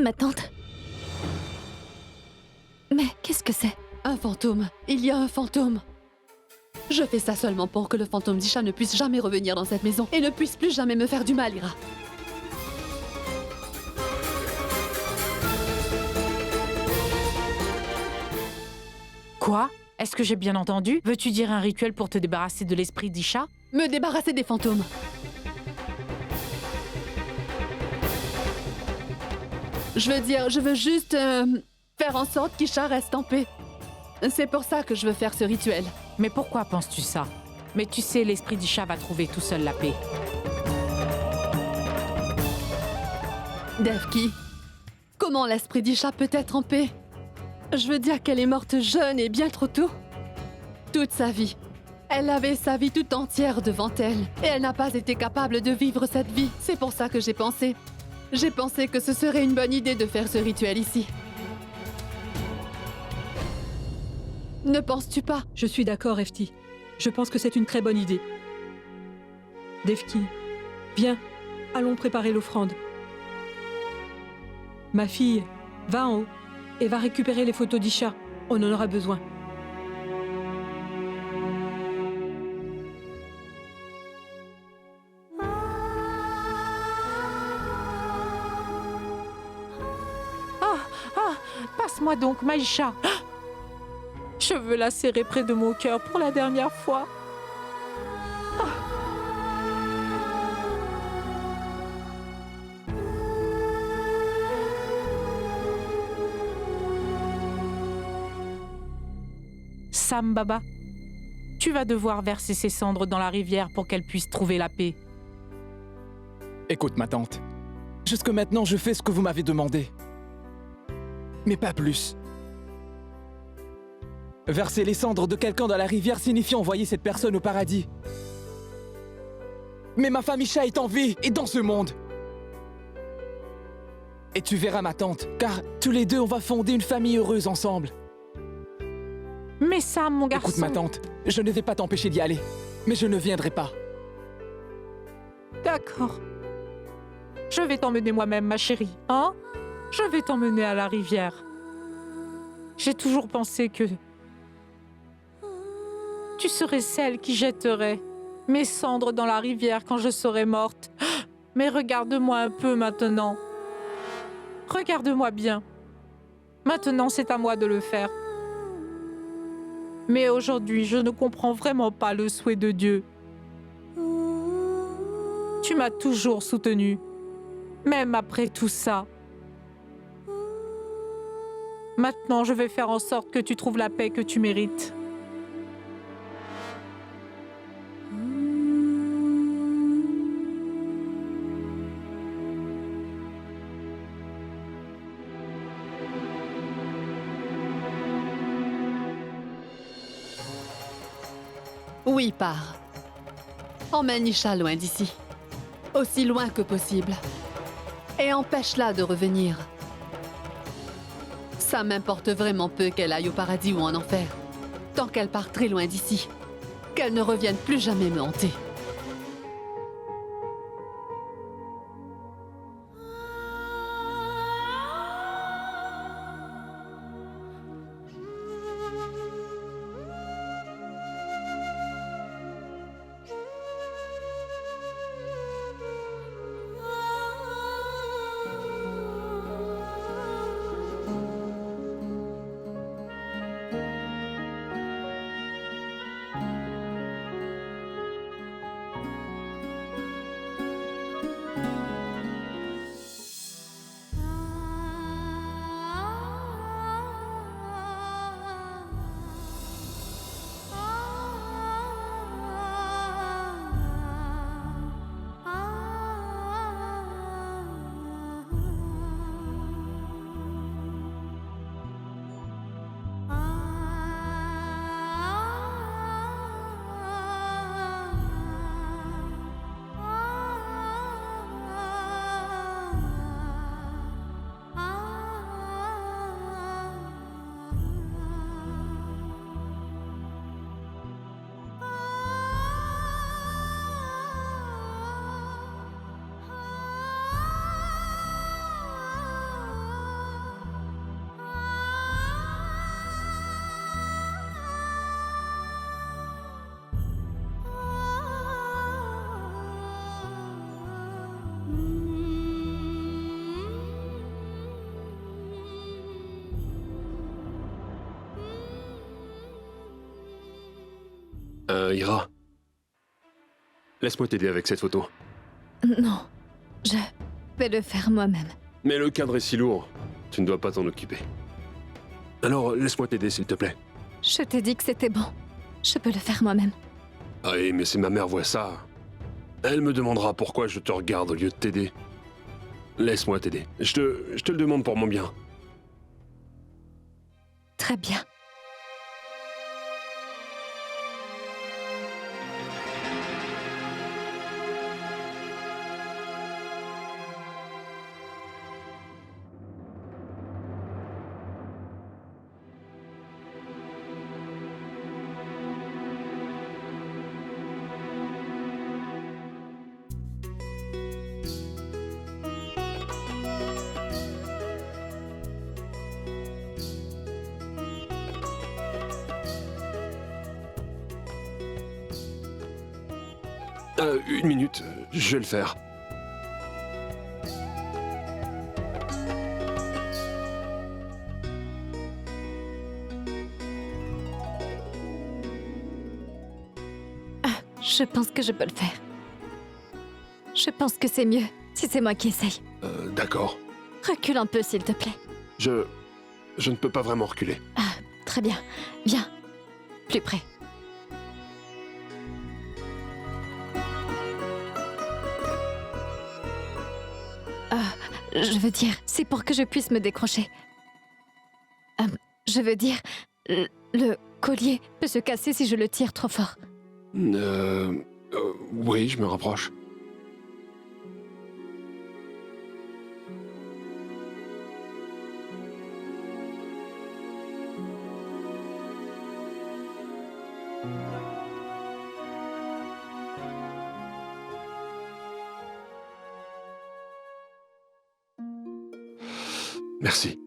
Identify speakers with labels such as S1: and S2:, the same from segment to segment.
S1: Ma tante. Mais qu'est-ce que c'est?
S2: Un fantôme. Il y a un fantôme. Je fais ça seulement pour que le fantôme d'Isha ne puisse jamais revenir dans cette maison et ne puisse plus jamais me faire du mal, Ira.
S3: Quoi? Est-ce que j'ai bien entendu? Veux-tu dire un rituel pour te débarrasser de l'esprit d'Isha?
S2: Me débarrasser des fantômes. Je veux juste faire en sorte qu'Isha reste en paix. C'est pour ça que je veux faire ce rituel.
S3: Mais pourquoi penses-tu ça? Mais tu sais, l'esprit d'Isha va trouver tout seul la paix.
S2: Devki, comment l'esprit d'Isha peut être en paix? Je veux dire qu'elle est morte jeune et bien trop tôt. Toute sa vie. Elle avait sa vie tout entière devant elle. Et elle n'a pas été capable de vivre cette vie. C'est pour ça que j'ai pensé. J'ai pensé que ce serait une bonne idée de faire ce rituel ici. Ne penses-tu pas?
S4: Je suis d'accord, Efti. Je pense que c'est une très bonne idée. Devki, viens, allons préparer l'offrande. Ma fille, va en haut et va récupérer les photos d'Isha. On en aura besoin.
S3: Passe-moi donc, Maïcha. Je veux la serrer près de mon cœur pour la dernière fois. Sam Baba, tu vas devoir verser ses cendres dans la rivière pour qu'elle puisse trouver la paix.
S5: Écoute, ma tante. Jusque maintenant, je fais ce que vous m'avez demandé. Mais pas plus. Verser les cendres de quelqu'un dans la rivière signifie envoyer cette personne au paradis. Mais ma femme Isha est en vie et dans ce monde. Et tu verras, ma tante, car tous les deux, on va fonder une famille heureuse ensemble.
S3: Mais Sam, mon garçon...
S5: Écoute, ma tante, je ne vais pas t'empêcher d'y aller, mais je ne viendrai pas.
S3: D'accord. Je vais t'emmener moi-même, ma chérie, hein? Je vais t'emmener à la rivière. J'ai toujours pensé que tu serais celle qui jetterait mes cendres dans la rivière quand je serai morte. Mais regarde-moi un peu maintenant. Regarde-moi bien. Maintenant, c'est à moi de le faire. Mais aujourd'hui, je ne comprends vraiment pas le souhait de Dieu. Tu m'as toujours soutenue, même après tout ça. Maintenant, je vais faire en sorte que tu trouves la paix que tu mérites.
S2: Oui, pars. Emmène Isha loin d'ici. Aussi loin que possible. Et empêche-la de revenir. Ça m'importe vraiment peu qu'elle aille au paradis ou en enfer. Tant qu'elle part très loin d'ici. Qu'elle ne revienne plus jamais me hanter.
S1: Ira. Laisse-moi t'aider avec cette photo.
S6: Non, je vais le faire moi-même.
S1: Mais le cadre est si lourd, tu ne dois pas t'en occuper. Alors, laisse-moi t'aider, s'il te plaît.
S6: Je t'ai dit que c'était bon. Je peux le faire moi-même.
S1: Ah oui, mais si ma mère voit ça, elle me demandera pourquoi je te regarde au lieu de t'aider. Laisse-moi t'aider. Je te le demande pour mon bien.
S6: Très bien.
S1: Une minute, je vais le faire.
S6: Je pense que je peux le faire. Je pense que c'est mieux si c'est moi qui essaye.
S1: D'accord.
S6: Recule un peu, s'il te plaît.
S1: Je ne peux pas vraiment reculer.
S6: Ah, très bien. Viens. Plus près. Je veux dire, c'est pour que je puisse me décrocher. Je veux dire, le collier peut se casser si je le tire trop fort.
S1: Oui, je me rapproche. Merci.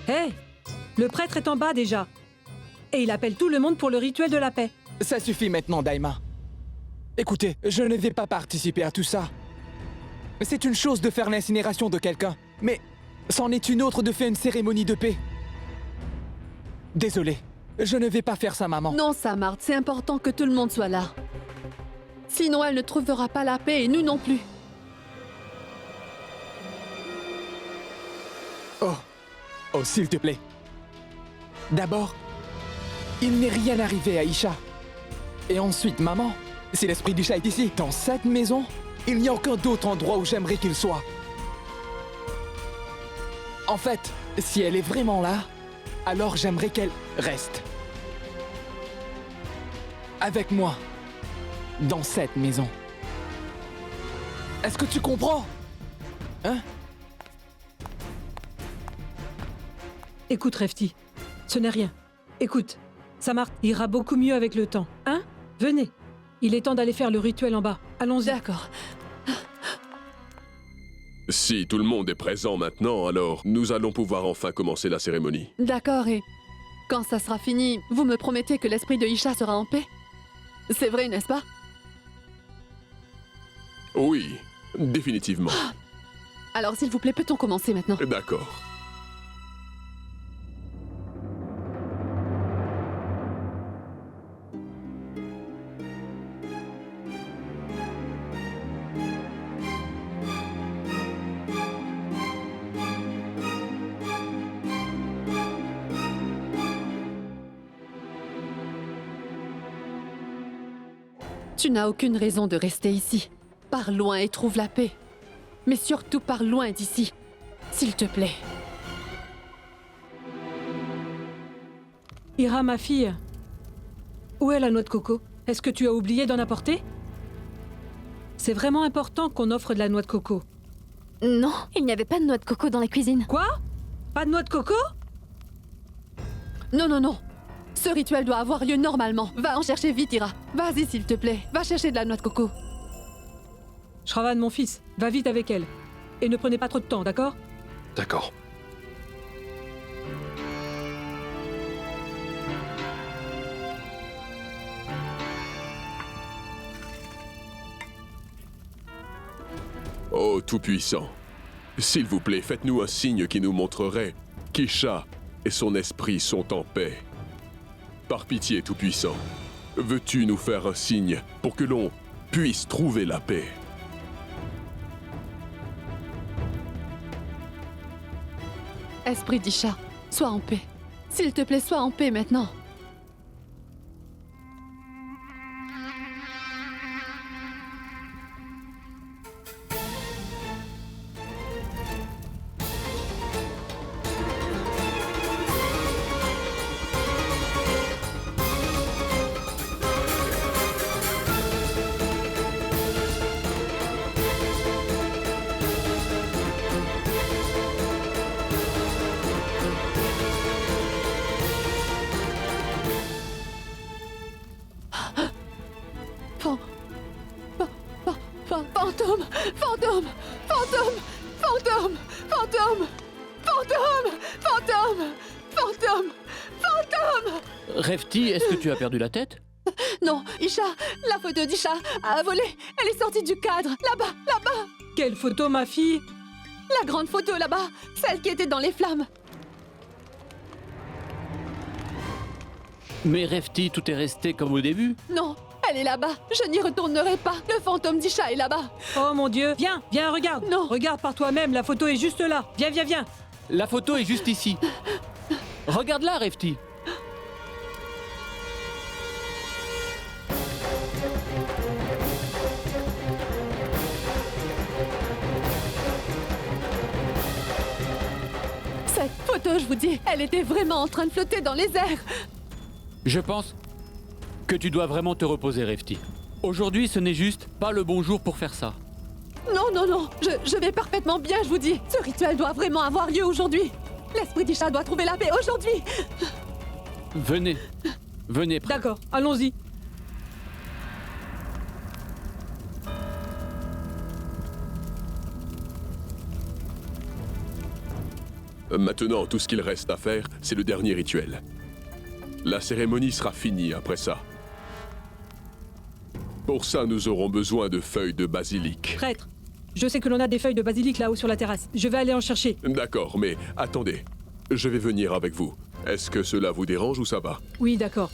S4: Hé, le prêtre est en bas déjà. Et il appelle tout le monde pour le rituel de la paix.
S5: Ça suffit maintenant, Daima. Écoutez, je ne vais pas participer à tout ça. C'est une chose de faire l'incinération de quelqu'un, mais c'en est une autre de faire une cérémonie de paix. Désolé, je ne vais pas faire ça, maman.
S2: Non, Samart, c'est important que tout le monde soit là. Sinon, elle ne trouvera pas la paix et nous non plus.
S5: Oh, s'il te plaît. D'abord, il n'est rien arrivé à Isha. Et ensuite, maman, si l'esprit d'Isha est ici, dans cette maison, il n'y a aucun autre endroit où j'aimerais qu'il soit. En fait, si elle est vraiment là, alors j'aimerais qu'elle reste. Avec moi, dans cette maison. Est-ce que tu comprends? Hein?
S4: Écoute, Refti, ce n'est rien. Écoute, Samart ira beaucoup mieux avec le temps. Hein? Venez. Il est temps d'aller faire le rituel en bas. Allons-y.
S2: D'accord.
S7: Si tout le monde est présent maintenant, alors nous allons pouvoir enfin commencer la cérémonie.
S2: D'accord, et quand ça sera fini, vous me promettez que l'esprit de Isha sera en paix? C'est vrai, n'est-ce pas?
S7: Oui, définitivement.
S2: Alors, s'il vous plaît, peut-on commencer maintenant?
S7: D'accord.
S2: Tu n'as aucune raison de rester ici. Pars loin et trouve la paix. Mais surtout, pars loin d'ici. S'il te plaît.
S4: Ira, ma fille. Où est la noix de coco? Est-ce que tu as oublié d'en apporter? C'est vraiment important qu'on offre de la noix de coco.
S6: Non, il n'y avait pas de noix de coco dans la cuisine.
S4: Quoi? Pas de noix de coco?
S2: Non, non, non. Ce rituel doit avoir lieu normalement. Va en chercher vite, Ira. Vas-y, s'il te plaît. Va chercher de la noix de coco.
S4: Shravan, mon fils, va vite avec elle. Et ne prenez pas trop de temps, d'accord?
S1: D'accord.
S7: Ô Tout-Puissant, s'il vous plaît, faites-nous un signe qui nous montrerait qu'Isha et son esprit sont en paix. Par pitié, Tout-Puissant, veux-tu nous faire un signe pour que l'on puisse trouver la paix?
S2: Esprit d'Isha, sois en paix. S'il te plaît, sois en paix maintenant. Fantôme! Fantôme! Fantôme! Fantôme! Fantôme! Fantôme! Fantôme! Fantôme! Fantôme!
S8: Rêves-tu, est-ce que tu as perdu la tête?
S2: Non, Isha! La photo d'Isha a volé! Elle est sortie du cadre! Là-bas! Là-bas!
S4: Quelle photo, ma fille?
S2: La grande photo là-bas! Celle qui était dans les flammes!
S8: Mais rêves-tu, tout est resté comme au début?
S2: Non! Elle est là-bas! Je n'y retournerai pas! Le fantôme d'Isha est là-bas!
S4: Oh mon Dieu! Viens, viens, regarde!
S2: Non.
S4: Regarde par toi-même, la photo est juste là! Viens, viens, viens!
S8: La photo est juste ici. Regarde-la, rêves-tu.
S2: Cette photo, je vous dis, elle était vraiment en train de flotter dans les airs!
S8: Je pense que tu dois vraiment te reposer, Rêves-tu. Aujourd'hui, ce n'est juste pas le bon jour pour faire ça.
S2: Non, non, non, je vais parfaitement bien, je vous dis. Ce rituel doit vraiment avoir lieu aujourd'hui. L'esprit d'Isha doit trouver la paix aujourd'hui.
S8: Venez. Venez, prêtre.
S4: D'accord, allons-y.
S7: Maintenant, tout ce qu'il reste à faire, c'est le dernier rituel. La cérémonie sera finie après ça. Pour ça, nous aurons besoin de feuilles de basilic.
S4: Prêtre, je sais que l'on a des feuilles de basilic là-haut sur la terrasse. Je vais aller en chercher.
S7: D'accord, mais attendez. Je vais venir avec vous. Est-ce que cela vous dérange ou ça va?
S4: Oui, d'accord.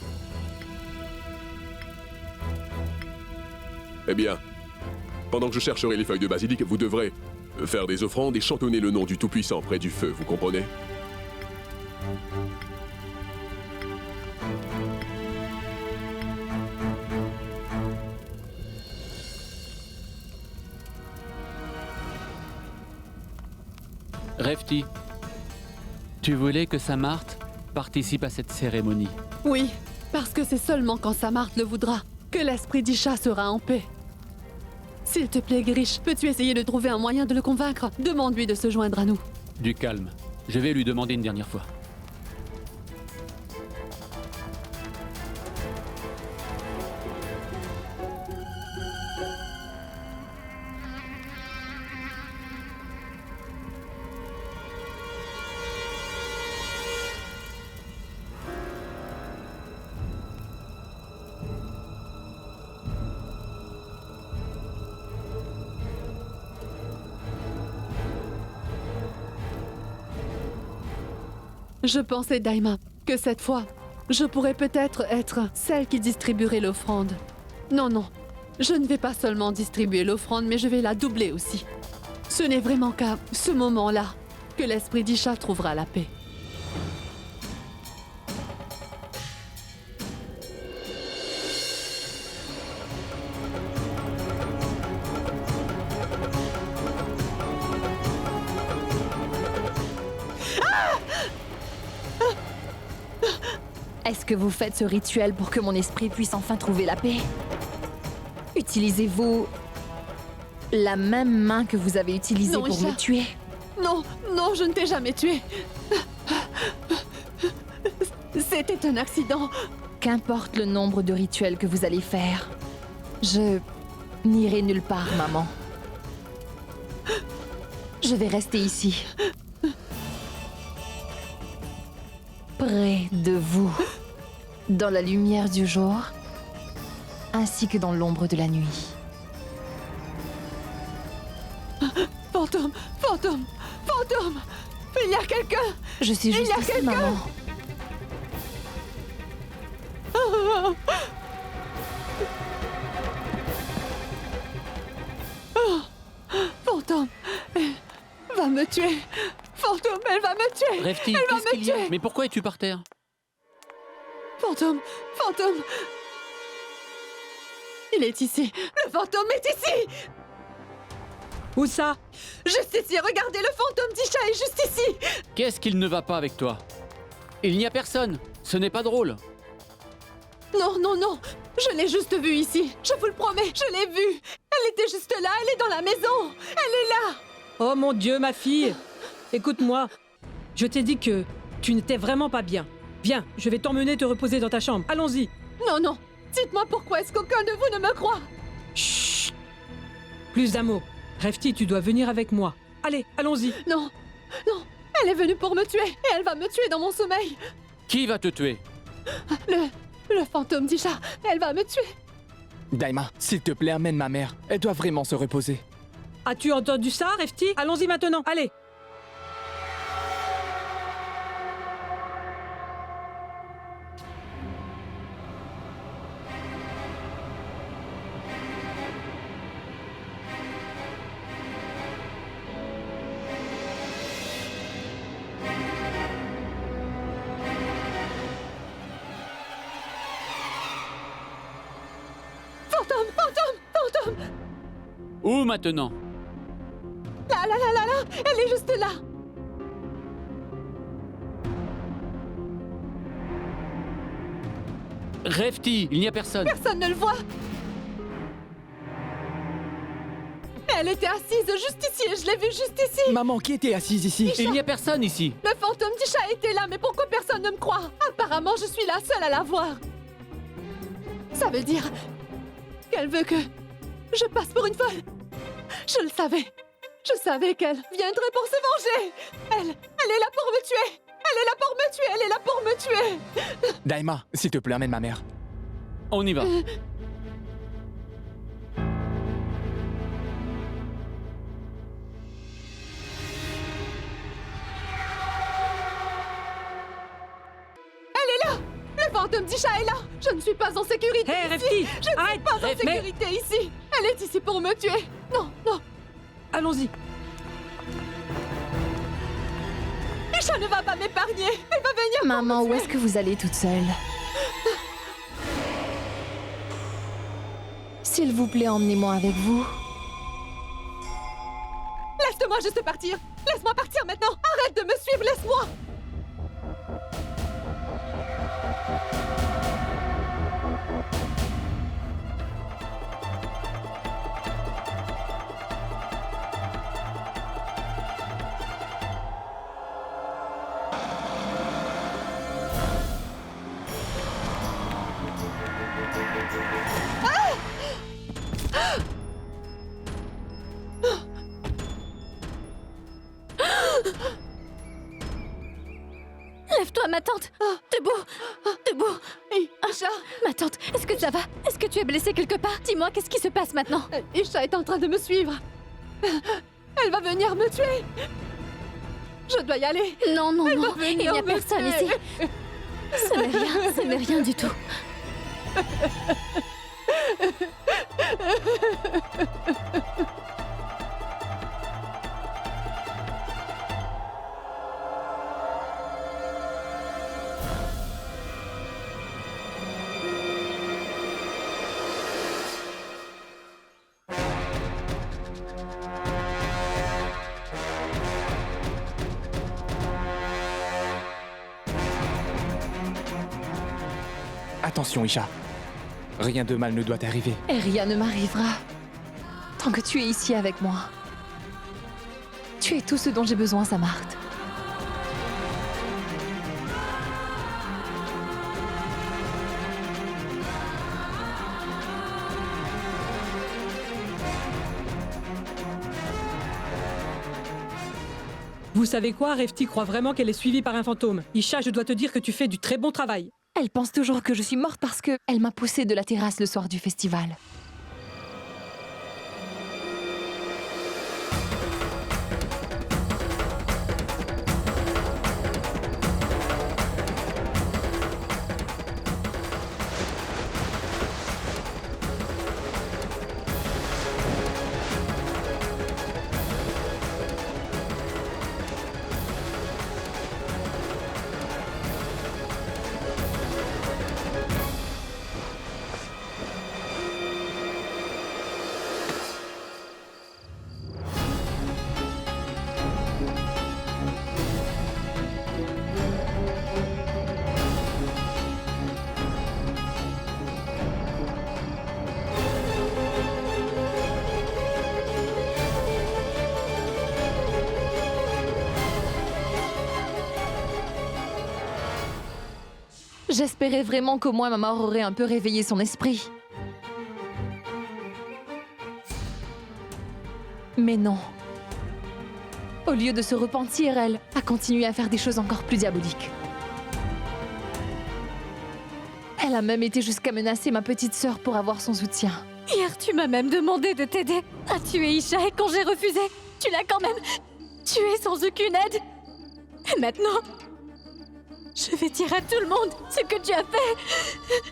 S7: Eh bien, pendant que je chercherai les feuilles de basilic, vous devrez faire des offrandes et chantonner le nom du Tout-Puissant près du feu, vous comprenez?
S8: Rêves-tu. Tu voulais que Samarth participe à cette cérémonie.
S2: Oui, parce que c'est seulement quand Samarth le voudra que l'esprit d'Isha sera en paix. S'il te plaît, Girish, peux-tu essayer de trouver un moyen de le convaincre? Demande-lui de se joindre à nous.
S8: Du calme. Je vais lui demander une dernière fois.
S2: Je pensais, Daima, que cette fois, je pourrais peut-être être celle qui distribuerait l'offrande. Non, non, je ne vais pas seulement distribuer l'offrande, mais je vais la doubler aussi. Ce n'est vraiment qu'à ce moment-là que l'esprit d'Isha trouvera la paix.
S9: Est-ce que vous faites ce rituel pour que mon esprit puisse enfin trouver la paix? Utilisez-vous la même main que vous avez utilisée
S2: Non,
S9: pour
S2: Isha.
S9: me tuer?
S2: Non, non, je ne t'ai jamais tué. C'était un accident.
S9: Qu'importe le nombre de rituels que vous allez faire, je n'irai nulle part, maman. Je vais rester ici. Près de vous, dans la lumière du jour, ainsi que dans l'ombre de la nuit.
S2: Fantôme, fantôme, fantôme! Il y a quelqu'un!
S9: Je suis juste
S2: y a
S9: ici,
S2: quelqu'un
S9: maman.
S2: Fantôme, elle va me tuer! Fantôme, elle va me tuer!
S8: Refti,
S2: Elle va
S8: qu'est-ce
S2: me
S8: qu'il y a?
S2: tuer.
S8: Mais pourquoi es-tu par terre?
S2: Fantôme, fantôme! Il est ici! Le fantôme est ici!
S4: Où ça?
S2: Juste ici, regardez, le fantôme d'Isha est juste ici!
S8: Qu'est-ce qu'il ne va pas avec toi? Il n'y a personne. Ce n'est pas drôle.
S2: Non, non, non! Je l'ai juste vue ici! Je vous le promets, je l'ai vue! Elle était juste là, elle est dans la maison! Elle est là!
S4: Oh mon Dieu, ma fille! Écoute-moi, je t'ai dit que tu n'étais vraiment pas bien. Viens, je vais t'emmener te reposer dans ta chambre. Allons-y.
S2: Non, non! Dites-moi pourquoi est-ce qu'aucun de vous ne me croit?
S4: Chut! Plus d'un mot. Refti, tu dois venir avec moi. Allez, allons-y.
S2: Non, non! Elle est venue pour me tuer et elle va me tuer dans mon sommeil!
S8: Qui va te tuer?
S2: Le fantôme d'Isha, elle va me tuer!
S5: Daima, s'il te plaît, amène ma mère. Elle doit vraiment se reposer.
S4: As-tu entendu ça, Refti? Allons-y maintenant, allez.
S2: Fantôme, fantôme, fantôme!
S8: Où maintenant?
S2: Là, là, là, là, là! Elle est juste là!
S8: Refti, il n'y a personne.
S2: Personne ne le voit! Elle était assise juste ici et je l'ai vue juste ici!
S5: Maman, qui était assise ici?
S8: Il n'y a personne ici.
S2: Le fantôme d'Isha était là, mais pourquoi personne ne me croit? Apparemment, je suis la seule à la voir! Ça veut dire qu'elle veut que je passe pour une folle! Je le savais! Je savais qu'elle viendrait pour se venger! Elle est là pour me tuer! Elle est là pour me tuer! Elle est là pour me tuer!
S5: Daima, s'il te plaît, amène ma mère.
S8: On y va.
S2: Le fantôme d'Isha est là! Je ne suis pas en sécurité
S4: Hé,
S2: ici!
S4: Refti!
S2: Je ne suis
S4: Arrête!
S2: pas en
S4: Mais-
S2: sécurité ici! Elle est ici pour me tuer! Non, non!
S4: Allons-y.
S2: Isha ne va pas m'épargner! Elle va venir pour
S9: Maman,
S2: me
S9: où
S2: tuer.
S9: est-ce que vous allez toute seule? S'il vous plaît, emmenez-moi avec vous.
S2: Laisse-moi juste partir! Laisse-moi partir maintenant! Arrête de me suivre, laisse-moi!
S6: Lève-toi, ma tante. Debout. Debout.
S2: Isha!
S6: Ma tante, est-ce que ça va? Est-ce que tu es blessée quelque part? Dis-moi, qu'est-ce qui se passe maintenant?
S2: Isha est en train de me suivre! Elle va venir me tuer! Je dois y aller!
S6: Non, non,
S2: Elle
S6: non.
S2: va
S6: Il n'y
S2: venir
S6: a
S2: me
S6: personne
S2: tuer.
S6: ici. Ce n'est rien du tout.
S5: Attention, Isha. Rien de mal ne doit arriver.
S9: Et rien ne m'arrivera. Tant que tu es ici avec moi. Tu es tout ce dont j'ai besoin, Samart.
S4: Vous savez quoi? Refti croit vraiment qu'elle est suivie par un fantôme. Isha, je dois te dire que tu fais du très bon travail.
S9: Elle pense toujours que je suis morte parce que elle m'a poussée de la terrasse le soir du festival. J'espérais vraiment qu'au moins ma mort aurait un peu réveillé son esprit. Mais non. Au lieu de se repentir, elle a continué à faire des choses encore plus diaboliques. Elle a même été jusqu'à menacer ma petite sœur pour avoir son soutien.
S6: Hier, tu m'as même demandé de t'aider à tuer Isha et quand j'ai refusé, tu l'as quand même tué sans aucune aide. Et maintenant, je vais dire à tout le monde ce que tu as fait.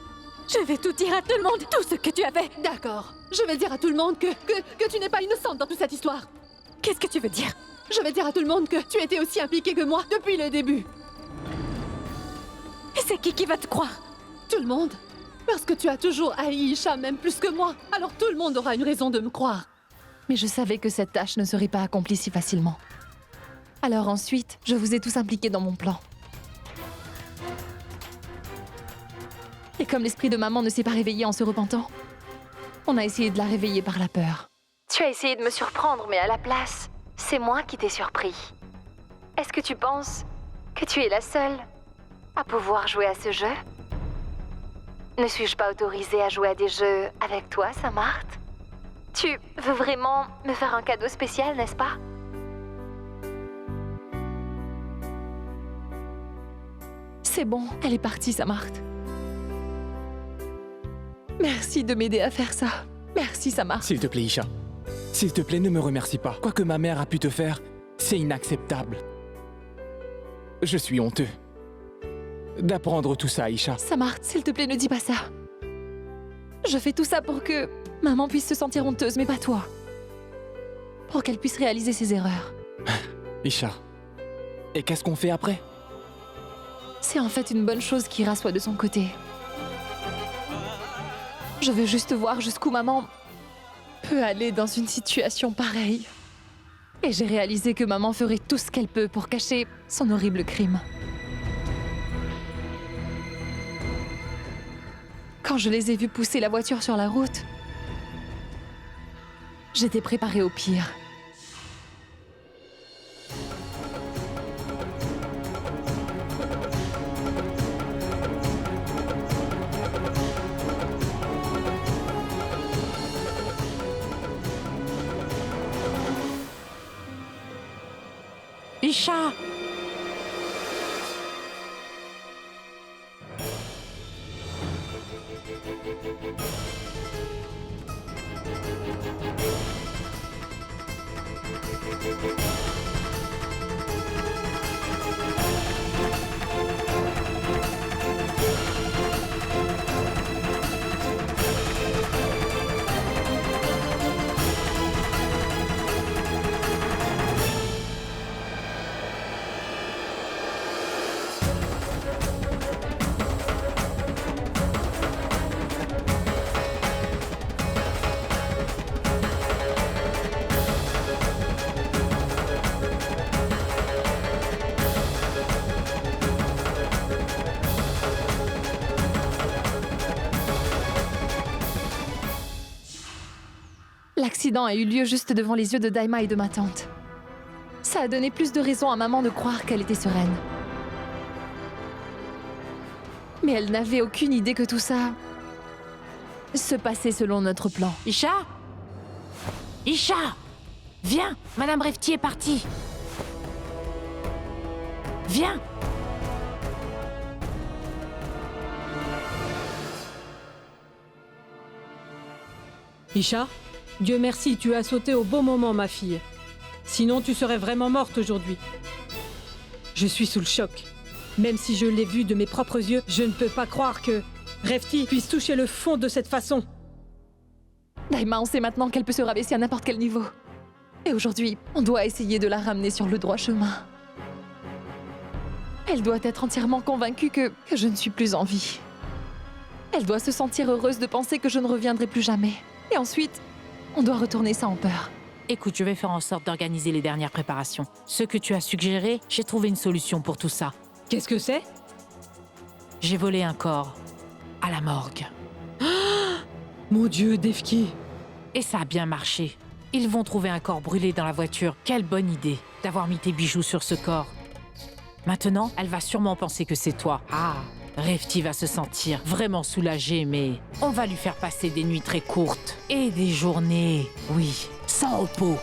S6: Je vais tout dire à tout le monde, tout ce que tu as fait.
S2: D'accord. Je vais dire à tout le monde que tu n'es pas innocente dans toute cette histoire.
S6: Qu'est-ce que tu veux dire?
S2: Je vais dire à tout le monde que tu étais aussi impliquée que moi depuis le début.
S6: Et c'est qui va te croire?
S2: Tout le monde. Parce que tu as toujours haï Isha même plus que moi. Alors tout le monde aura une raison de me croire.
S9: Mais je savais que cette tâche ne serait pas accomplie si facilement. Alors ensuite, je vous ai tous impliqués dans mon plan. Et comme l'esprit de maman ne s'est pas réveillé en se repentant, on a essayé de la réveiller par la peur.
S6: Tu as essayé de me surprendre, mais à la place, c'est moi qui t'ai surpris. Est-ce que tu penses que tu es la seule à pouvoir jouer à ce jeu? Ne suis-je pas autorisée à jouer à des jeux avec toi, Samart? Tu veux vraiment me faire un cadeau spécial, n'est-ce pas?
S9: C'est bon, elle est partie, Samart. Merci de m'aider à faire ça. Merci, Samart.
S5: S'il te plaît, Isha. S'il te plaît, ne me remercie pas. Quoi que ma mère a pu te faire, c'est inacceptable. Je suis honteux d'apprendre tout ça, Isha.
S9: Samart, s'il te plaît, ne dis pas ça. Je fais tout ça pour que maman puisse se sentir honteuse, mais pas toi. Pour qu'elle puisse réaliser ses erreurs.
S5: Isha. Et qu'est-ce qu'on fait après?
S9: C'est en fait une bonne chose qu'Ira soit de son côté. Je veux juste voir jusqu'où maman peut aller dans une situation pareille. Et j'ai réalisé que maman ferait tout ce qu'elle peut pour cacher son horrible crime. Quand je les ai vus pousser la voiture sur la route, j'étais préparée au pire.
S3: Isha!
S9: L'accident a eu lieu juste devant les yeux de Daima et de ma tante. Ça a donné plus de raisons à maman de croire qu'elle était sereine. Mais elle n'avait aucune idée que tout ça se passait selon notre plan.
S3: Isha? Isha! Viens! Madame Refti est partie! Viens!
S4: Isha, Dieu merci, tu as sauté au bon moment, ma fille. Sinon, tu serais vraiment morte aujourd'hui. Je suis sous le choc. Même si je l'ai vu de mes propres yeux, je ne peux pas croire que Refti puisse toucher le fond de cette façon.
S9: Daima, on sait maintenant qu'elle peut se rabaisser à n'importe quel niveau. Et aujourd'hui, on doit essayer de la ramener sur le droit chemin. Elle doit être entièrement convaincue que je ne suis plus en vie. Elle doit se sentir heureuse de penser que je ne reviendrai plus jamais. Et ensuite, on doit retourner ça en peur.
S3: Écoute, je vais faire en sorte d'organiser les dernières préparations. Ce que tu as suggéré, j'ai trouvé une solution pour tout ça.
S4: Qu'est-ce que c'est?
S3: J'ai volé un corps à la morgue.
S4: Mon Dieu, Defki.
S3: Et ça a bien marché. Ils vont trouver un corps brûlé dans la voiture. Quelle bonne idée d'avoir mis tes bijoux sur ce corps. Maintenant, elle va sûrement penser que c'est toi. Ah, Refti va se sentir vraiment soulagée, mais on va lui faire passer des nuits très courtes et des journées, oui, sans repos.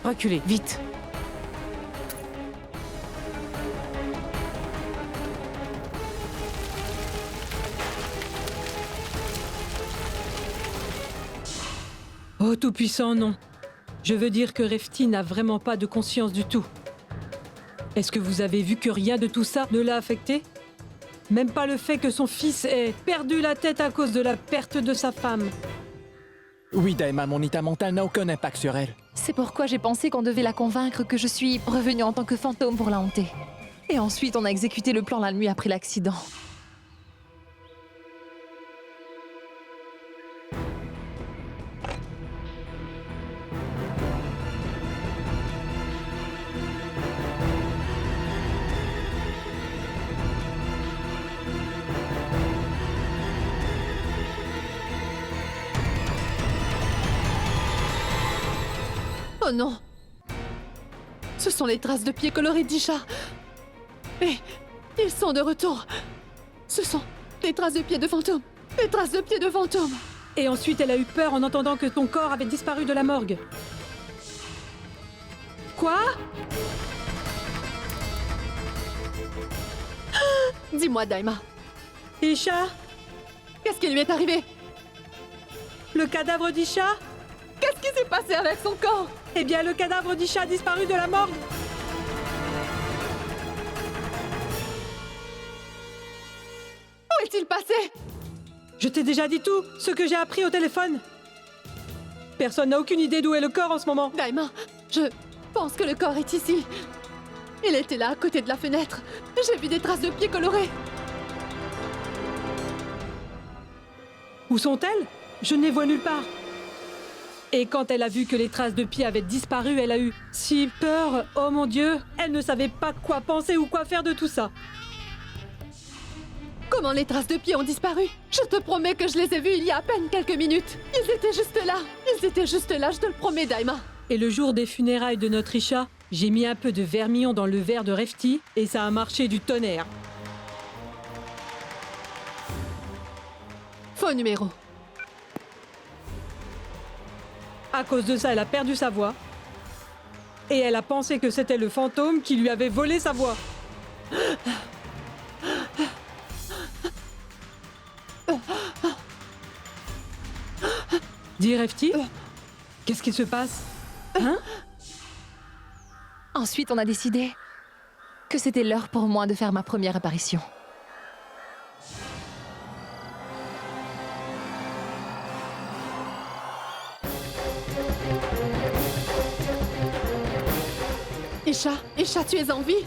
S3: Reculez, vite.
S4: Oh, Tout-Puissant, non. Je veux dire que Refti n'a vraiment pas de conscience du tout. Est-ce que vous avez vu que rien de tout ça ne l'a affecté? Même pas le fait que son fils ait perdu la tête à cause de la perte de sa femme.
S5: Oui, Daima, mon état mental n'a aucun impact sur elle.
S9: C'est pourquoi j'ai pensé qu'on devait la convaincre que je suis revenue en tant que fantôme pour la hanter. Et ensuite, on a exécuté le plan la nuit après l'accident.
S2: Oh non! Ce sont les traces de pieds colorés d'Isha. Et ils sont de retour. Ce sont des traces de pieds de fantôme. Des traces de pieds de fantôme.
S4: Et ensuite, elle a eu peur en entendant que ton corps avait disparu de la morgue. Quoi?
S2: Dis-moi, Daima,
S4: Isha?
S2: qu'est-ce qui lui est arrivé?
S4: Le cadavre d'Isha?
S2: Qu'est-ce qui s'est passé avec son corps?
S4: Eh bien, le cadavre d'Isha a disparu de la morgue.
S2: Où est-il passé?
S4: Je t'ai déjà dit tout, ce que j'ai appris au téléphone. Personne n'a aucune idée d'où est le corps en ce moment.
S2: Daima, je pense que le corps est ici. Il était là, à côté de la fenêtre. J'ai vu des traces de pieds colorés.
S4: Où sont-elles? Je ne les vois nulle part. Et quand elle a vu que les traces de pieds avaient disparu, elle a eu si peur. Oh mon Dieu, elle ne savait pas quoi penser ou quoi faire de tout ça.
S2: Comment les traces de pieds ont disparu? Je te promets que je les ai vues il y a à peine quelques minutes. Ils étaient juste là. Ils étaient juste là, je te le promets, Daima.
S4: Et le jour des funérailles de notre Isha, j'ai mis un peu de vermillon dans le verre de Refti et ça a marché du tonnerre.
S2: Faux numéro.
S4: À cause de ça, elle a perdu sa voix. Et elle a pensé que c'était le fantôme qui lui avait volé sa voix. Dis, Refti, qu'est-ce qui se passe? Hein?
S9: Ensuite, on a décidé que c'était l'heure pour moi de faire ma première apparition.
S2: Isha, tu es en vie?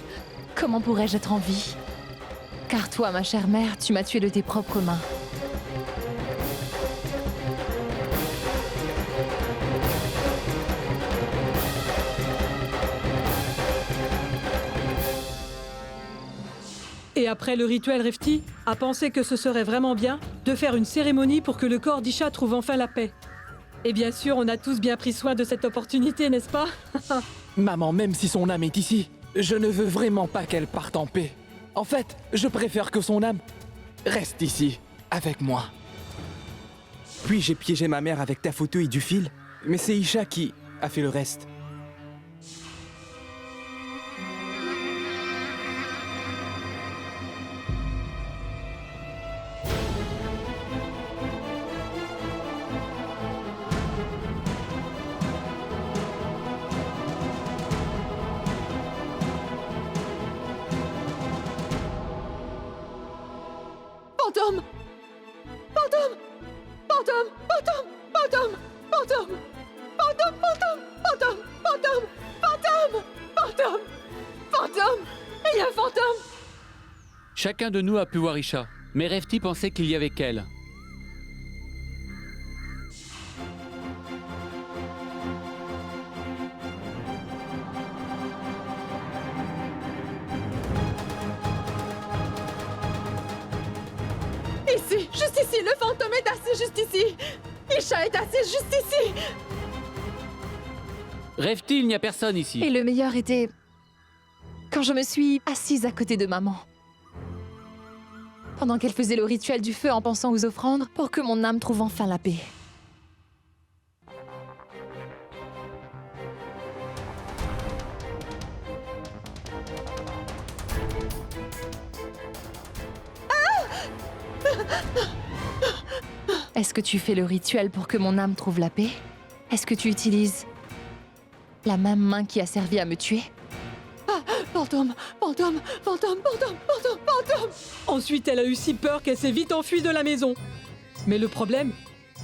S9: Comment pourrais-je être en vie? Car toi, ma chère mère, tu m'as tué de tes propres mains.
S4: Et après le rituel, Refti a pensé que ce serait vraiment bien de faire une cérémonie pour que le corps d'Isha trouve enfin la paix. Et bien sûr, on a tous bien pris soin de cette opportunité, n'est-ce pas?
S5: Maman, même si son âme est ici, je ne veux vraiment pas qu'elle parte en paix. En fait, je préfère que son âme reste ici, avec moi. Puis j'ai piégé ma mère avec ta photo et du fil, mais c'est Isha qui a fait le reste.
S2: Fantôme! Fantôme! Fantôme! Fantôme! Fantôme! Fantôme! Fantôme! Fantôme! Fantôme! Fantôme! Fantôme! Fantôme! Il y a un fantôme!
S8: Chacun de nous a pu voir Isha, mais Refti pensait qu'il y avait qu'elle.
S2: Ici, Juste ici, le fantôme est assis juste ici. Isha est assise juste ici.
S8: Rêve-t-il, il n'y a personne ici.
S9: Et le meilleur était quand je me suis assise à côté de maman. Pendant qu'elle faisait le rituel du feu en pensant aux offrandes pour que mon âme trouve enfin la paix. Est-ce que tu fais le rituel pour que mon âme trouve la paix? Est-ce que tu utilises la même main qui a servi à me tuer?
S2: Fantôme, fantôme, fantôme, fantôme, fantôme, fantôme.
S4: Ensuite, elle a eu si peur qu'elle s'est vite enfuie de la maison. Mais le problème,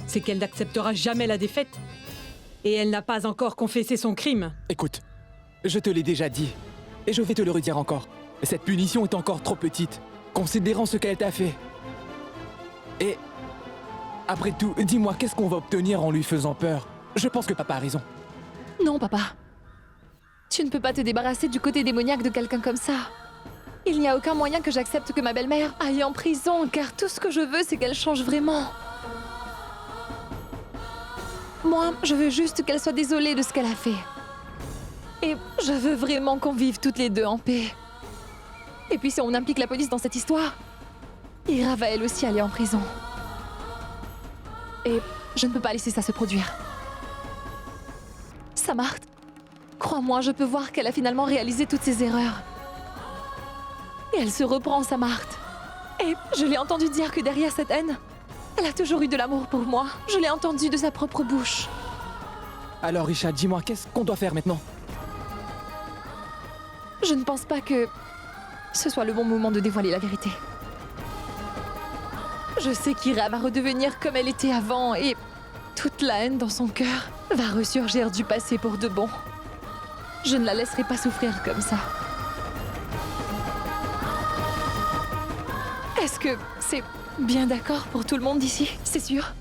S4: c'est qu'elle n'acceptera jamais la défaite. Et elle n'a pas encore confessé son crime.
S5: Écoute, je te l'ai déjà dit, et je vais te le redire encore. Cette punition est encore trop petite, considérant ce qu'elle t'a fait. Et après tout, dis-moi, qu'est-ce qu'on va obtenir en lui faisant peur? Je pense que papa a raison.
S9: Non, papa. Tu ne peux pas te débarrasser du côté démoniaque de quelqu'un comme ça. Il n'y a aucun moyen que j'accepte que ma belle-mère aille en prison, car tout ce que je veux, c'est qu'elle change vraiment. Moi, je veux juste qu'elle soit désolée de ce qu'elle a fait. Et je veux vraiment qu'on vive toutes les deux en paix. Et puis si on implique la police dans cette histoire, Ira va elle aussi aller en prison. Et je ne peux pas laisser ça se produire. Samart, crois-moi, je peux voir qu'elle a finalement réalisé toutes ses erreurs. Et elle se reprend, Samart. Et je l'ai entendu dire que derrière cette haine, elle a toujours eu de l'amour pour moi. Je l'ai entendu de sa propre bouche.
S5: Alors Richard, dis-moi, qu'est-ce qu'on doit faire maintenant?
S9: Je ne pense pas que ce soit le bon moment de dévoiler la vérité. Je sais qu'Ira va redevenir comme elle était avant et toute la haine dans son cœur va ressurgir du passé pour de bon. Je ne la laisserai pas souffrir comme ça. Est-ce que c'est bien d'accord pour tout le monde ici? C'est sûr?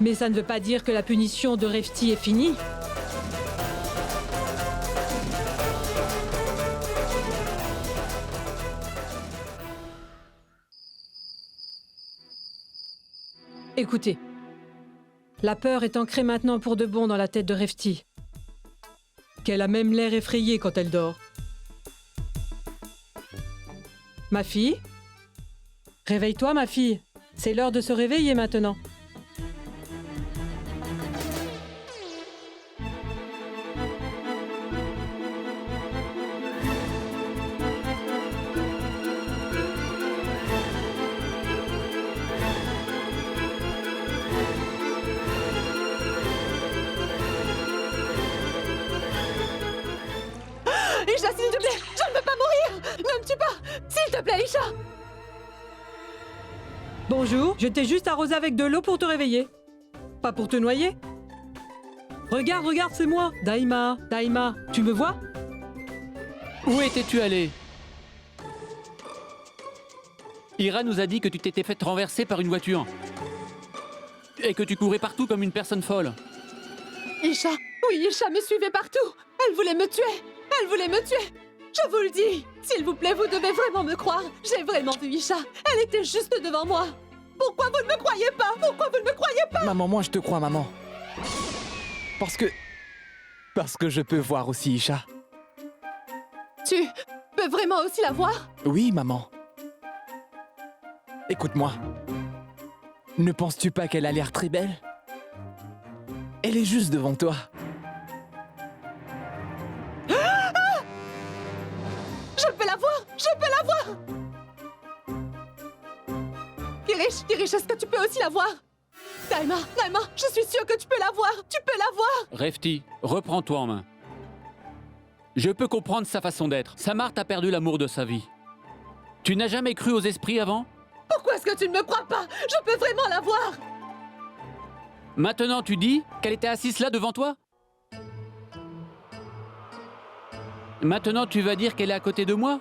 S4: Mais ça ne veut pas dire que la punition de Refti est finie. Écoutez, la peur est ancrée maintenant pour de bon dans la tête de Refti. Qu'elle a même l'air effrayée quand elle dort. Ma fille? Réveille-toi, ma fille. C'est l'heure de se réveiller maintenant.
S2: Isha, s'il te plaît, je ne peux pas mourir. Ne me tue pas. S'il te plaît, Isha.
S4: Bonjour, je t'ai juste arrosé avec de l'eau pour te réveiller. Pas pour te noyer. Regarde, regarde, c'est moi. Daima, Daima, tu me vois?
S8: Où étais-tu allé? Ira nous a dit que tu t'étais fait renverser par une voiture. Et que tu courais partout comme une personne folle.
S2: Isha, oui, Isha me suivait partout. Elle voulait me tuer. Elle voulait me tuer. Je vous le dis. S'il vous plaît, vous devez vraiment me croire. J'ai vraiment vu Isha. Elle était juste devant moi. Pourquoi vous ne me croyez pas? Pourquoi vous ne me croyez pas?
S5: Maman, moi je te crois, maman. Parce que je peux voir aussi Isha.
S2: Tu peux vraiment aussi la voir?
S5: Oui, maman. Écoute-moi. Ne penses-tu pas qu'elle a l'air très belle? Elle est juste devant toi.
S2: Je peux la voir. Je peux la voir. Kirish, est-ce que tu peux aussi la voir? Daima, je suis sûre que tu peux la voir. Tu peux la voir.
S8: Refti, reprends-toi en main. Je peux comprendre sa façon d'être. Samart a perdu l'amour de sa vie. Tu n'as jamais cru aux esprits avant?
S2: Pourquoi est-ce que tu ne me crois pas? Je peux vraiment la voir.
S8: Maintenant, tu dis qu'elle était assise là devant toi? Maintenant, tu vas dire qu'elle est à côté de moi?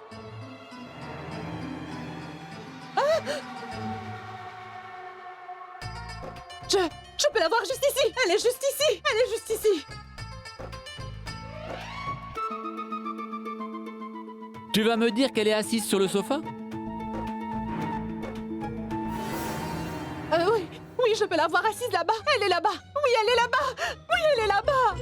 S2: Je peux la voir juste ici. Elle est juste ici. Elle est juste ici.
S8: Tu vas me dire qu'elle est assise sur le sofa?
S2: je peux la voir assise là-bas. Elle est là-bas. Oui, elle est là-bas. Oui, elle est là-bas.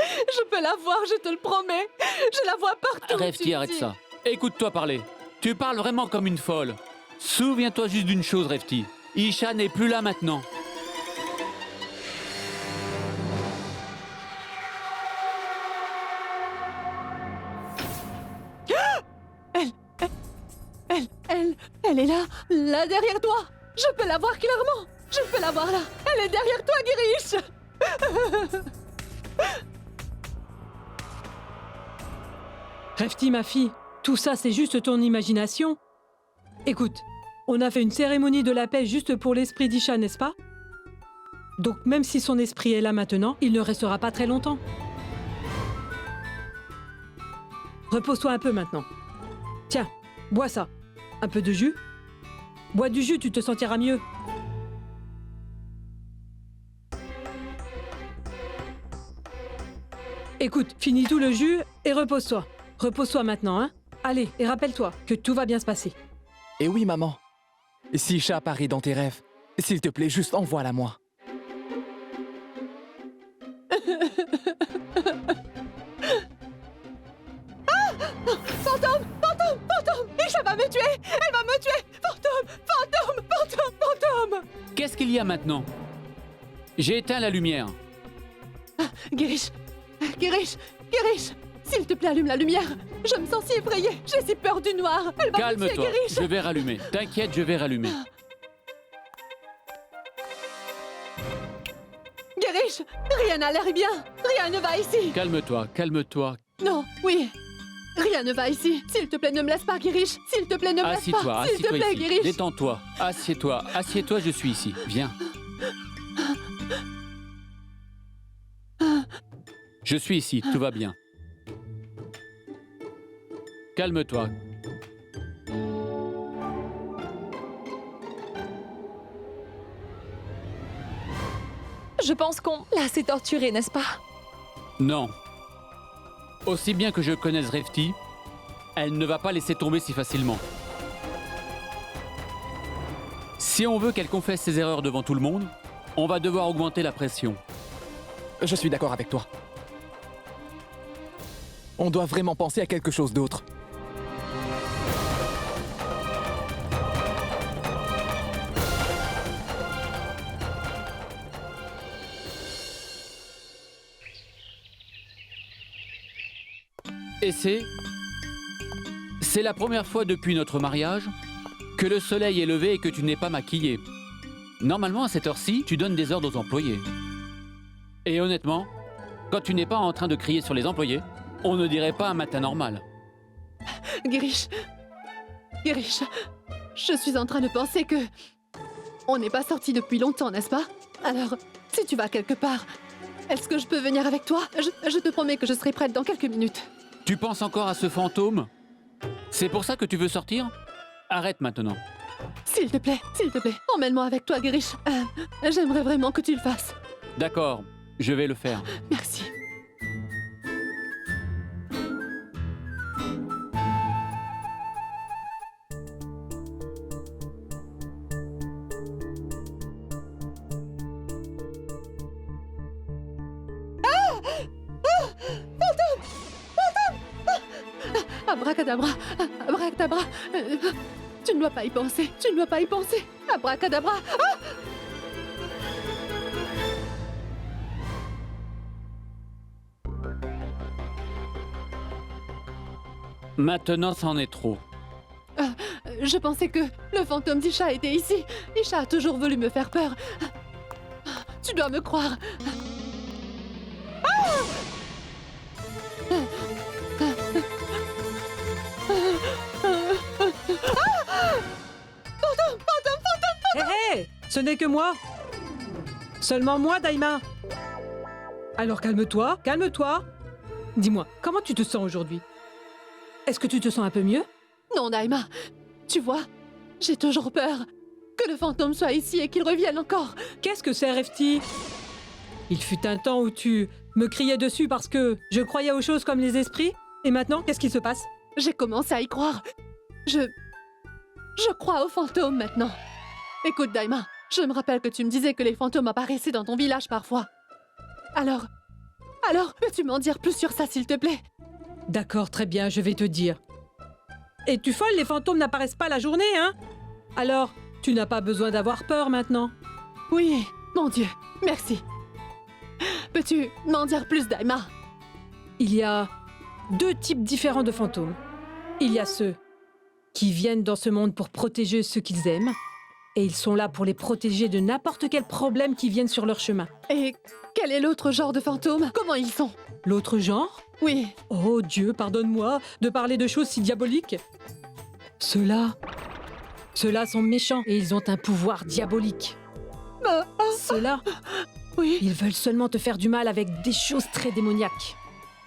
S2: Je peux la voir, je te le promets. Je la vois partout.
S8: Refti,
S2: tu
S8: arrête
S2: dis.
S8: ça. Écoute-toi parler. Tu parles vraiment comme une folle. Souviens-toi juste d'une chose, Refti. Isha n'est plus là maintenant.
S2: Elle est là derrière toi. Je peux la voir clairement. Je peux la voir là. Elle est derrière toi, Girish.
S4: Refti, ma fille, tout ça c'est juste ton imagination. Écoute, on a fait une cérémonie de la paix juste pour l'esprit d'Isha, n'est-ce pas? Donc même si son esprit est là maintenant, il ne restera pas très longtemps. Repose-toi un peu maintenant. Tiens, bois ça. Un peu de jus. Bois du jus, tu te sentiras mieux. Écoute, finis tout le jus et repose-toi. Repose-toi maintenant, hein? Allez, et rappelle-toi que tout va bien se passer.
S5: Et oui, maman. Si Isha apparaît dans tes rêves, s'il te plaît, juste envoie-la moi.
S2: Fantôme! Isha va me tuer! Elle va me tuer! Fantôme!
S8: Qu'est-ce qu'il y a maintenant? J'ai éteint la lumière.
S2: Girish! S'il te plaît, allume la lumière! Je me sens si effrayée! J'ai si peur du noir! Elle va me tuer,
S8: Calme-toi,
S2: Girish!
S8: je vais rallumer. T'inquiète, je vais rallumer.
S2: Girish! Rien n'a l'air bien! Rien ne va ici!
S8: Calme-toi, calme-toi.
S2: Non, oui! Rien ne va ici! S'il te plaît, ne me laisse pas, Girish! S'il te plaît, ne me laisse
S8: Assieds-toi,
S2: pas! S'il te
S8: assieds-toi
S2: plaît,
S8: ici.
S2: Girish!
S8: Détends-toi. Assieds-toi, je suis ici. Viens. Je suis ici, tout va bien. Calme-toi.
S9: Je pense qu'on l'a assez torturée, n'est-ce pas?
S8: Non. Aussi bien que je connaisse Refti, elle ne va pas laisser tomber si facilement. Si on veut qu'elle confesse ses erreurs devant tout le monde, on va devoir augmenter la pression.
S5: Je suis d'accord avec toi. On doit vraiment penser à quelque chose d'autre.
S8: Et c'est la première fois depuis notre mariage que le soleil est levé et que tu n'es pas maquillée. Normalement, à cette heure-ci, tu donnes des ordres aux employés. Et honnêtement, quand tu n'es pas en train de crier sur les employés, on ne dirait pas un matin normal.
S2: Girish, je suis en train de penser que... On n'est pas sortis depuis longtemps, n'est-ce pas? Alors, si tu vas quelque part, est-ce que je peux venir avec toi? Je te promets que je serai prête dans quelques minutes.
S8: Tu penses encore à ce fantôme? C'est pour ça que tu veux sortir? Arrête maintenant.
S2: S'il te plaît, emmène-moi avec toi, Girish. J'aimerais vraiment que tu le fasses.
S8: D'accord, je vais le faire.
S2: Merci. Abracadabra, abracadabra. Tu ne dois pas y penser, Abracadabra. Ah!
S8: Maintenant, c'en est trop.
S2: Je pensais que le fantôme d'Isha était ici. Isha a toujours voulu me faire peur. Tu dois me croire.
S4: Hé hé! Ce n'est que moi! Seulement moi, Daima! Alors calme-toi, calme-toi! Dis-moi, comment tu te sens aujourd'hui? Est-ce que tu te sens un peu mieux?
S2: Non, Naïma. Tu vois, j'ai toujours peur que le fantôme soit ici et qu'il revienne encore.
S4: Qu'est-ce que c'est, Refti? Il fut un temps où tu me criais dessus parce que je croyais aux choses comme les esprits. Et maintenant, qu'est-ce qui se passe?
S2: J'ai commencé à y croire. Je crois aux fantômes maintenant. Écoute, Daima, je me rappelle que tu me disais que les fantômes apparaissaient dans ton village parfois. Alors, peux-tu m'en dire plus sur ça, s'il te plaît?
S4: D'accord, très bien, je vais te dire. Es-tu folle, les fantômes n'apparaissent pas la journée, hein? Alors, tu n'as pas besoin d'avoir peur maintenant.
S2: Oui, mon Dieu, merci. Peux-tu m'en dire plus, Daima?
S4: Il y a 2 types différents de fantômes. Il y a ceux qui viennent dans ce monde pour protéger ceux qu'ils aiment, et ils sont là pour les protéger de n'importe quel problème qui vienne sur leur chemin.
S2: Et quel est l'autre genre de fantômes? Comment ils sont?
S4: L'autre genre?
S2: Oui.
S4: Oh Dieu, pardonne-moi de parler de choses si diaboliques. Ceux-là sont méchants et ils ont un pouvoir diabolique. Ceux-là,
S2: Oui.
S4: ils veulent seulement te faire du mal avec des choses très démoniaques.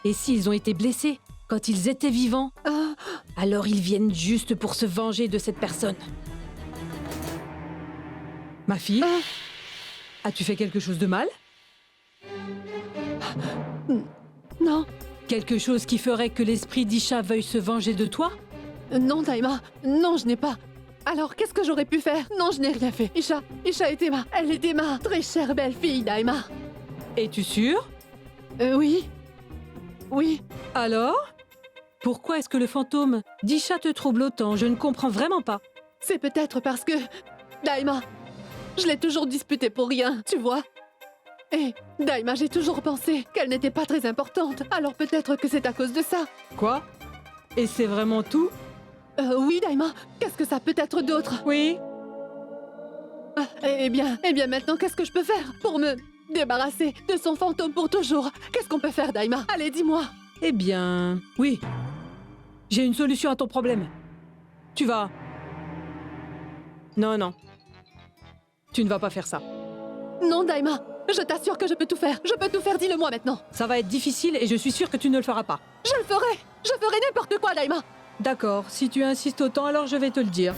S4: Et s'ils ont été blessés quand ils étaient vivants, alors ils viennent juste pour se venger de cette personne. Ma fille, as-tu fait quelque chose de mal?
S2: Non,
S4: Quelque chose qui ferait que l'esprit d'Isha veuille se venger de toi?
S2: non, Daima. Non, je n'ai pas. Alors, qu'est-ce que j'aurais pu faire? Non, je n'ai rien fait. Isha était elle était ma très chère belle-fille, Daima.
S4: Es-tu sûre?
S2: Oui. Oui.
S4: Alors? Pourquoi est-ce que le fantôme d'Isha te trouble autant? Je ne comprends vraiment pas.
S2: C'est peut-être parce que... Daima, je l'ai toujours disputée pour rien, tu vois? Et Daima, j'ai toujours pensé qu'elle n'était pas très importante. Alors peut-être que c'est à cause de ça.
S4: Quoi? Et c'est vraiment tout?
S2: Oui, Daima. Qu'est-ce que ça peut être d'autre?
S4: Oui.
S2: Eh bien, maintenant, qu'est-ce que je peux faire pour me débarrasser de son fantôme pour toujours? Qu'est-ce qu'on peut faire, Daima? Allez, dis-moi.
S4: Eh bien, oui. J'ai une solution à ton problème. Tu vas... Non. Tu ne vas pas faire ça.
S2: Non, Daima. Je t'assure que je peux tout faire. Je peux tout faire, dis-le-moi maintenant.
S4: Ça va être difficile et je suis sûre que tu ne le feras pas.
S2: Je le ferai. Je ferai n'importe quoi, Daima.
S4: D'accord, si tu insistes autant, alors je vais te le dire.